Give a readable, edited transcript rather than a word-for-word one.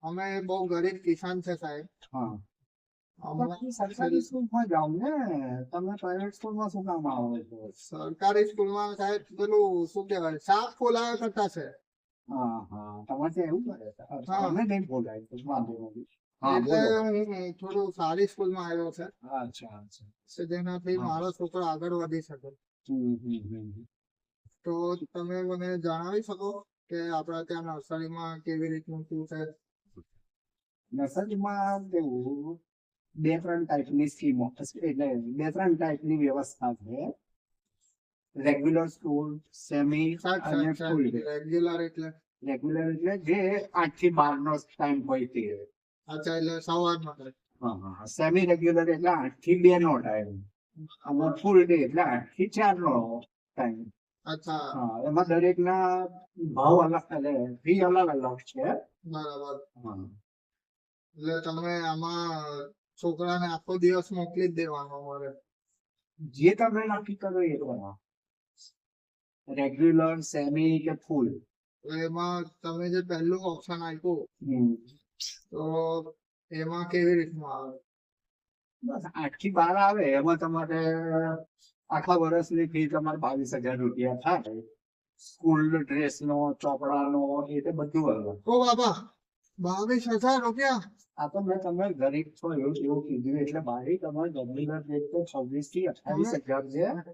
અમે બહુ ગરીબ કિસાન છે સાહેબ. હા અમારા પછી સરકારી સ્કૂલમાં જાઓ ને, તમે પ્રાઇવેટ સ્કૂલમાં શું કામ આવો છો? સરકારી સ્કૂલમાં સાહેબ પેલું શું કહેવાય શાક ફોલાવા કરતા છે. હા હા, તમારે ત્યાં એવું કરે છે? અચ્છા, હા. અમે નહીં બોલાય તો વાંધો નથી. હા એટલે બોલો. હું થોડું સારી સ્કૂલમાં આવ્યો છે અચ્છા અચ્છા. કે જેનાથી હા. મારો છોકરો આગળ વધી શકે. હમ. તો તમે મને જણાવી શકો કે આપણા ત્યાં નર્સરીમાં કેવી રીતનું શું છે? નર્સરીમાં કેવું, બે ત્રણ ટાઈપની સ્કીમો એટલે બે ત્રણ ટાઈપની વ્યવસ્થા છે. રેગ્યુલર સ્કૂલ, સેમી અને ફૂલ ડે. રેગ્યુલર એટલે રેગ્યુલર એટલે જે 8 થી 12 નો ટાઈમ હોય તે. અચ્છા એટલે સવારમાં થાય. હા, સેમી રેગ્યુલર એટલે 8 થી 2 નો ટાઈમ. અને ફૂલ ડે એટલે 8 થી 4 નો ટાઈમ. અચ્છા હા, એમાં દરેકના ભાવ અલગ એટલે ફી અલગ અલગ છે. બરાબર. હા. એટલે તમે આમાં છોકરાને આખો દિવસ મોકલી જ દેવાનો અમારે. જે તમે નક્કી કરો એ કરવા, રેગ્યુલર, સેમી કે ફૂલ. એમાં તમે જે પહેલું ઓપ્શન આપ્યું હમ. તો એમાં કેવી રીતનું આવે? બસ 8 થી 12 આવે, એમાં તમારે આખા વર્ષની ફી તમારે 22,000 રૂપિયા થાય. સ્કૂલ ડ્રેસ નો, ચોપડા નો, એ તો બધું અલગ. ઓ બાબા 22,000 રૂપિયા. આ તો મેં તમે ગરીબ છો એવું કીધું એટલે બારી તમારે રેગ્યુલર રેટ તો 26 થી 28,000 છે.